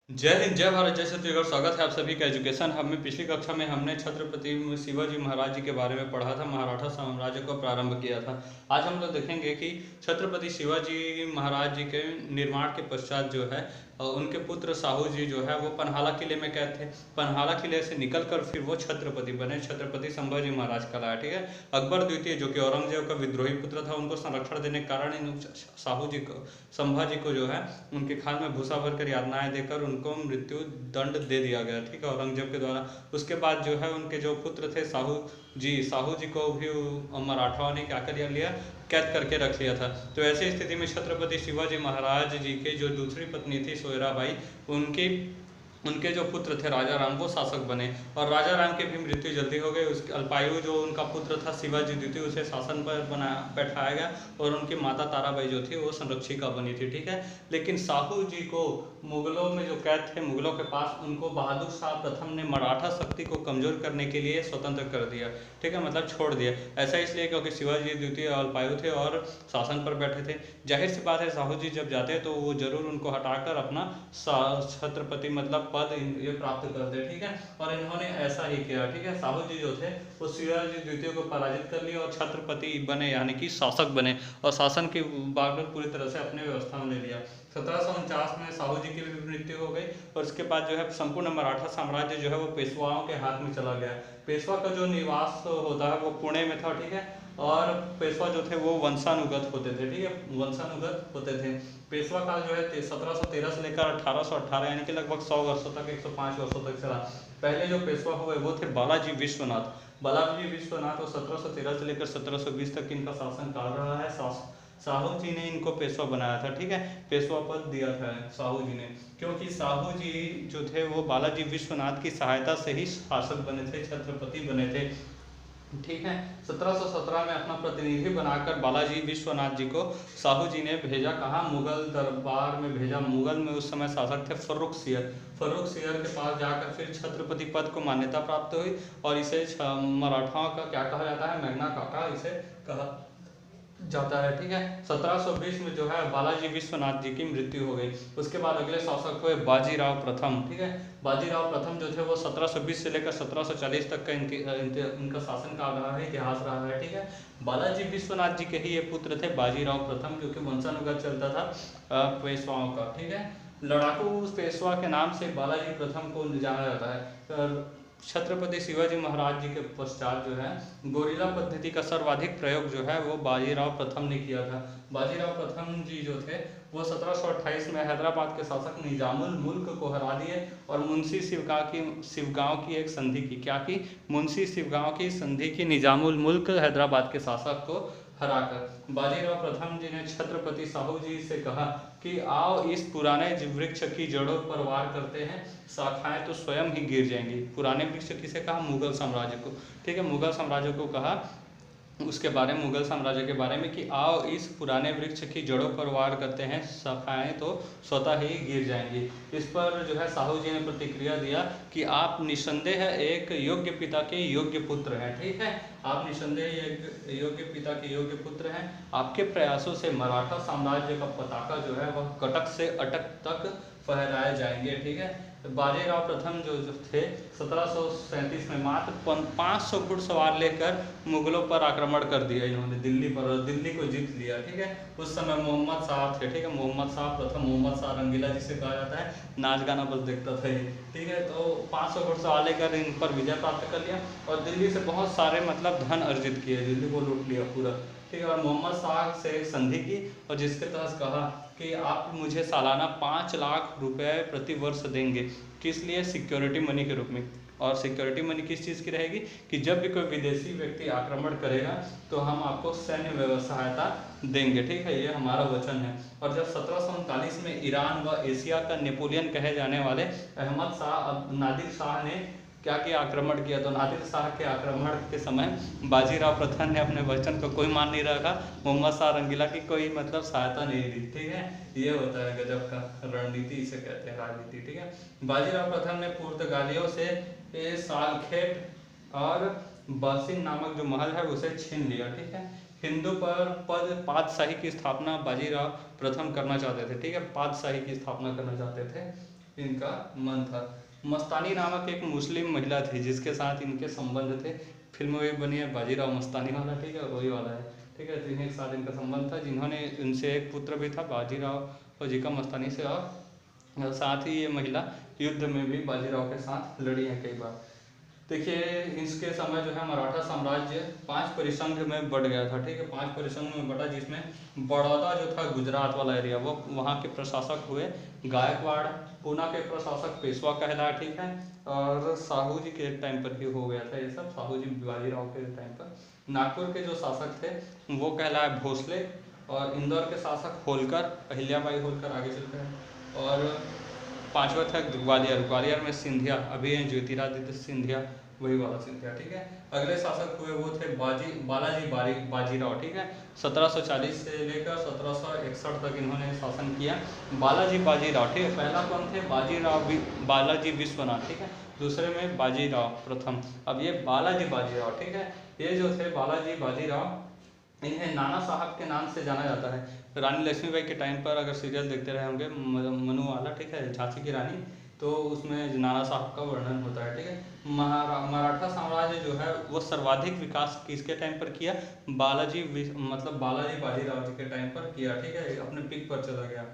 जय हिंद, जय भारत, जय छत्तीसगढ़। स्वागत है आप सभी का एजुकेशन हब में। पिछली कक्षा में हमने छत्रपति शिवाजी महाराज जी के बारे में पढ़ा था, मराठा साम्राज्य को प्रारंभ किया था। आज हम लोग देखेंगे कि छत्रपति शिवाजी महाराज जी के निर्माण के पश्चात जो है उनके पुत्र साहू जी जो है वो पन्हाला किले में कैद थे। पन्हाला किले से निकलकर फिर वो छत्रपति बने, छत्रपति संभाजी महाराज कहलाया। ठीक है। अकबर द्वितीय जो कि औरंगजेब का विद्रोही पुत्र था, उनको संरक्षण देने के कारण इन साहू जी को, संभाजी को जो है उनके खाल में भूसा भरकर यातनाएं देकर उनको मृत्यु दंड दे दिया गया। ठीक है, औरंगजेब के द्वारा। उसके बाद जो है उनके जो पुत्र थे साहू जी को भी मराठाओं ने क्या कर लिया, कैद करके रख लिया था। तो ऐसी स्थिति में छत्रपति शिवाजी महाराज जी के जो दूसरी पत्नी थी सोयराबाई, उनके जो पुत्र थे राजा राम, वो शासक बने। और राजा राम की भी मृत्यु जल्दी हो गई। उसके अल्पायु जो उनका पुत्र था शिवाजी द्वितीय, उसे शासन पर बैठाया गया और उनकी माता ताराबाई जो थी वो संरक्षिका बनी थी। ठीक है। लेकिन साहू जी को मुगलों में जो कैद थे, मुगलों के पास, उनको बहादुर शाह प्रथम ने मराठा शक्ति को कमजोर करने के लिए स्वतंत्र कर दिया। ठीक है, मतलब छोड़ दिया। ऐसा इसलिए क्योंकि शिवाजी द्वितीय अल्पायु थे और शासन पर बैठे थे। जाहिर सी बात है, साहू जी जब जाते तो वो जरूर उनको हटाकर अपना छत्रपति मतलब पद ये प्राप्त करते। ठीक है, और इन्होंने ऐसा ही किया। ठीक है, साहू जी जो थे वो शिवाजी द्वितीय को पराजित कर लिया और छत्रपति बने, यानी कि शासक बने, और शासन की बागडोर पूरी तरह से अपने व्यवस्था में ले लिया। 1749 में साहू जी की भी मृत्यु हो गई और उसके बाद जो है संपूर्ण मराठा साम्राज्य जो है वो पेशवाओं के हाथ में चला गया। पेशवा का जो निवास होता है वो पुणे में था। ठीक है, और पेशवा जो थे वो वंशानुगत होते थे। ठीक है, वंशानुगत होते थे। पेशवा काल जो है 1713 से लेकर 1818, यानी कि लगभग 100 वर्षों तक, 105 वर्षों तक चला। पहले जो पेशवा हुए वो थे बालाजी विश्वनाथ। बालाजी विश्वनाथ और 1713 से लेकर 1720 तक इनका शासन काल रहा है। साहू जी ने इनको पेशवा बनाया था। ठीक है, पेशवा पद दिया था साहू जी ने, क्योंकि साहू जी जो थे वो बालाजी विश्वनाथ की सहायता से ही शासक बने थे, छत्रपति बने थे। ठीक है, 1717 में अपना प्रतिनिधि बनाकर बालाजी विश्वनाथ जी को साहू जी ने भेजा। कहाँ? मुगल दरबार में भेजा। मुगल में उस समय शासक थे फर्रुखसियर। फर्रुखसियर के पास जाकर फिर छत्रपति पद को मान्यता प्राप्त हुई और इसे मराठाओं का क्या कहा जाता है? मैग्ना कार्टा इसे कहा जाता है। ठीक है, 1720 में जो है बालाजी विश्वनाथ जी की मृत्यु हो गई। उसके बाद अगले शासक हुए बाजीराव प्रथम। ठीक है, बाजीराव प्रथम जो थे वो 1720 से लेकर 1740 तक का इनका शासन काल रहा है, इतिहास रहा है। ठीक है, बालाजी विश्वनाथ जी के ही ये पुत्र थे बाजीराव प्रथम, जो कि वंशानुगत चलता था पेशवाओं का। ठीक है, लड़ाकू पेशवा के नाम से बालाजी प्रथम को जाना जाता है। छत्रपति शिवाजी महाराज जी के पश्चात जो है गोरिल्ला पद्धति का सर्वाधिक प्रयोग जो है वो बाजीराव प्रथम ने किया था। बाजीराव प्रथम जी जो थे वो 1728 में हैदराबाद के शासक निजामुल मुल्क को हरा दिए और मुंशी शिवगांव की एक संधि की। क्या की? मुंशी शिवगांव की संधि की, निजामुल मुल्क हैदराबाद के शासक को हराकर। बाजीराव प्रथम जी ने छत्रपति साहू जी से कहा कि आओ इस पुराने वृक्ष की जड़ों पर वार करते हैं, शाखाएं तो स्वयं ही गिर जाएंगी। पुराने वृक्ष किसे कहा? मुगल साम्राज्य को। ठीक है, मुगल साम्राज्य को कहा उसके बारे में, मुगल साम्राज्य के बारे में, कि आओ इस पुराने वृक्ष की जड़ों पर वार करते हैं, शाखाएं तो स्वतः ही गिर जाएंगी। इस पर जो है साहू जी ने प्रतिक्रिया दिया कि आप निसंदेह एक योग्य पिता के योग्य पुत्र हैं। ठीक है, आप निसंदेह एक योग्य पिता के योग्य पुत्र हैं। आपके प्रयासों से मराठा साम्राज्य का पताका जो है वह कटक से अटक तक फहराए जाएंगे। ठीक है, बाजीराव प्रथम जो थे 1737 में मात्र 500 घुड़सवार लेकर मुगलों पर आक्रमण कर दिया इन्होंने, दिल्ली पर, और दिल्ली को जीत लिया। ठीक है, उस समय मोहम्मद शाह थे। ठीक है, मोहम्मद शाह प्रथम, मोहम्मद शाह रंगीला जिसे कहा जाता है, नाच गाना बस देखता था ये। ठीक है, तो 500 घुड़सवार लेकर इन पर विजय प्राप्त कर लिया और दिल्ली से बहुत सारे मतलब धन अर्जित किए, दिल्ली को लूट लिया पूरा। ठीक है, और मोहम्मद शाह से एक संधि की और जिसके तहत कहा कि आप मुझे सालाना 5 लाख रुपए प्रति वर्ष देंगे। किस लिए? सिक्योरिटी मनी के रूप में। और सिक्योरिटी मनी किस चीज़ की रहेगी? कि जब भी कोई विदेशी व्यक्ति आक्रमण करेगा तो हम आपको सैन्य सहायता देंगे। ठीक है, ये हमारा वचन है। और जब 1739 में ईरान व एशिया का नेपोलियन कहे जाने वाले अहमद शाह नादिर शाह ने क्या किया? आक्रमण किया। तो नादिर शाह के आक्रमण के समय बाजीराव प्रथम ने अपने वचन को कोई मान नहीं रखा, मोहम्मद शाह रंगीला की कोई मतलब सहायता नहीं दी। ठीक है, ये होता है गजब का रणनीति, इसे कहते हैं राजनीति। ठीक है, बाजीराव प्रथम ने पुर्तगालियों से सालखेट और बासिन नामक जो महल है उसे छीन लिया। ठीक है, हिंदू पर पातशाही की स्थापना बाजीराव प्रथम करना चाहते थे। ठीक है, पातशाही की स्थापना करना चाहते थे। इनका मन था। मस्तानी नामक एक मुस्लिम महिला थी जिसके साथ इनके संबंध थे। फिल्म में बनी है बाजीराव मस्तानी वाला, ठीक है, वही वाला है, ठीक है। तो इन्हीं के साथ इनका संबंध था, जिन्होंने इनसे एक पुत्र भी था बाजीराव जी का मस्तानी से, और साथ ही ये महिला युद्ध में भी बाजीराव के साथ लड़ी है कई बार। देखिए इसके समय जो है मराठा साम्राज्य 5 परिसंघ में बढ़ गया था, ठीक है, 5 परिसंघ में बढ़ा, जिसमें बड़ौदा जो था गुजरात वाला एरिया, वो वहाँ के प्रशासक हुए गायकवाड़, पूना के प्रशासक पेशवा कहलाया, ठीक है। और साहू जी के टाइम पर ही हो गया था ये सब, साहू जी बाजीराव के टाइम पर। नागपुर के जो शासक थे वो कहलाए भोसले, और इंदौर के शासक होलकर, अहिल्याबाई होलकर आगे चलते हैं। और 5वां था ग्वालियर, ग्वालियर में सिंधिया, अभी हैं ज्योतिरादित्य सिंधिया, वही वाला सिंधिया, ठीक है। अगले शासक हुए वो थे बालाजी बाजीराव, ठीक है। 1740 से लेकर 1761 तक इन्होंने शासन किया। बालाजी बाजीराव, ठीक है, पहला कौन थे, बालाजी विश्वनाथ, ठीक है, दूसरे में बाजीराव प्रथम। अब ये बालाजी बाजीराव, ठीक है, ये जो थे बालाजी बाजीराव, इन्हें नाना साहब के नाम से जाना जाता है। रानी लक्ष्मीबाई के टाइम पर अगर सीरियल देखते रहे होंगे मनु वाला, ठीक है, झांसी की रानी, तो उसमें नाना साहब का वर्णन होता है, ठीक है। मराठा साम्राज्य जो है वो सर्वाधिक विकास किसके टाइम पर किया, बालाजी बाजीराव जी के टाइम पर किया, ठीक है, अपने पीक पर चला गया।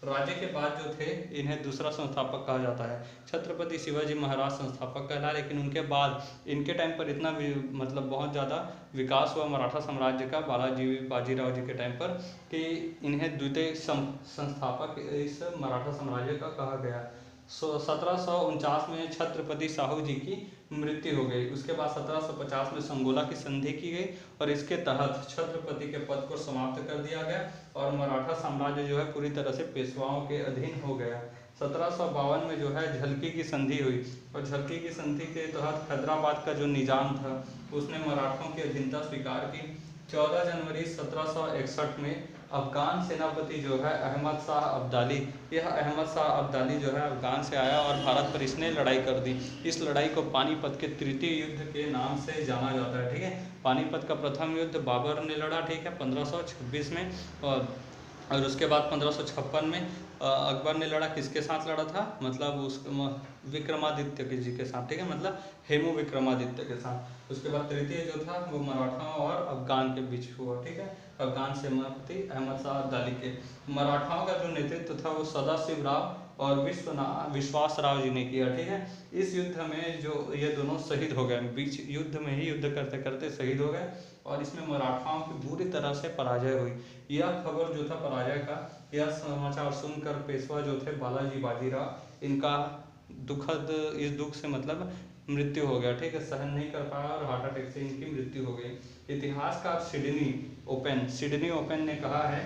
राज्य के बाद जो थे इन्हें दूसरा संस्थापक कहा जाता है। छत्रपति शिवाजी महाराज संस्थापक कहला, लेकिन उनके बाद इनके टाइम पर इतना बहुत ज़्यादा विकास हुआ मराठा साम्राज्य का बालाजी बाजीराव जी के टाइम पर, कि इन्हें द्वितीय संस्थापक इस मराठा साम्राज्य का कहा गया। 1749 में छत्रपति साहू जी की मृत्यु हो गई। उसके बाद 1750 में संगोला की संधि की गई, और इसके तहत छत्रपति के पद को समाप्त कर दिया गया, और मराठा साम्राज्य जो है पूरी तरह से पेशवाओं के अधीन हो गया। 1752 में जो है झलकी की संधि हुई, और झलकी की संधि के तहत हैदराबाद का जो निजाम था उसने मराठों की अधीनता स्वीकार की। 14 जनवरी 1761 में अफगान सेनापति जो है अहमद शाह अब्दाली, यह अहमद शाह अब्दाली जो है अफगान से आया और भारत पर इसने लड़ाई कर दी। इस लड़ाई को पानीपत के तृतीय युद्ध के नाम से जाना जाता है, ठीक है। पानीपत का प्रथम युद्ध बाबर ने लड़ा, ठीक है, 1526 में, और उसके बाद 1556 में अकबर ने लड़ा। किसके साथ लड़ा था, मतलब उस विक्रमादित्य जी के साथ, ठीक है, मतलब हेमू विक्रमादित्य के साथ। उसके बाद तृतीय जो था वो मराठाओं और अफगान के बीच हुआ, ठीक है, अफगान सेनापति अहमद शाह अब्दाली के। मराठाओं का जो नेतृत्व था वो सदाशिव राव और विश्वास राव जी ने किया, ठीक है। इस युद्ध में जो ये दोनों शहीद हो गए, बीच युद्ध में ही युद्ध करते करते शहीद हो गए, और इसमें मराठाओं की बुरी तरह से पराजय हुई। यह खबर जो था पराजय का, यह समाचार सुनकर पेशवा जो थे बालाजी बाजीराव, इनका इस दुख से मृत्यु हो गया, ठीक है, सहन नहीं कर पाया और हार्ट अटैक से इनकी मृत्यु हो गई। इतिहासकार सिडनी ओपन ने कहा है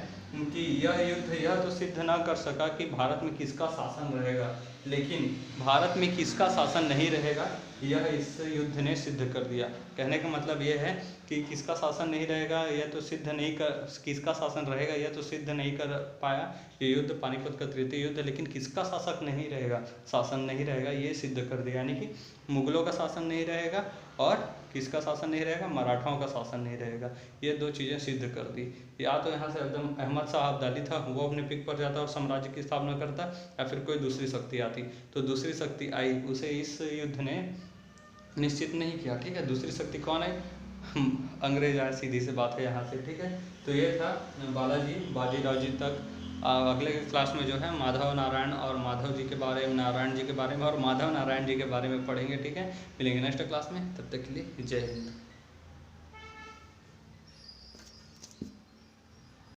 कि यह युद्ध यह तो सिद्ध न कर सका कि भारत में किसका शासन रहेगा, लेकिन भारत में किसका शासन नहीं रहेगा यह इस युद्ध ने सिद्ध कर दिया। कहने का मतलब यह है कि किसका शासन नहीं रहेगा यह तो सिद्ध नहीं कर, किसका शासन रहेगा यह तो सिद्ध नहीं कर पाया ये युद्ध, पानीपत का तृतीय युद्ध, लेकिन किसका शासक नहीं रहेगा, शासन नहीं रहेगा, ये सिद्ध कर दिया। यानी कि मुगलों का शासन नहीं रहेगा और किसका शासन नहीं रहेगा, मराठाओं का शासन नहीं रहेगा। ये दो चीज़ें सिद्ध कर दी। या तो यहाँ से एकदम अहमद शाह अब्दाली था, वो अपने पिक पर जाता और साम्राज्य की स्थापना करता, या फिर कोई दूसरी शक्ति आती। तो दूसरी शक्ति आई, उसे इस युद्ध ने निश्चित नहीं किया, ठीक है। दूसरी शक्ति कौन है, अंग्रेज आए, सीधी सी बात है यहाँ से, ठीक है। तो ये था बालाजी बाजीराव जी तक। अगले क्लास में जो है माधव नारायण और माधव जी के बारे में, नारायण जी के बारे में और माधव नारायण जी के बारे में पढ़ेंगे, ठीक है। मिलेंगे नेक्स्ट क्लास में, तब तक के लिए जय हिंद।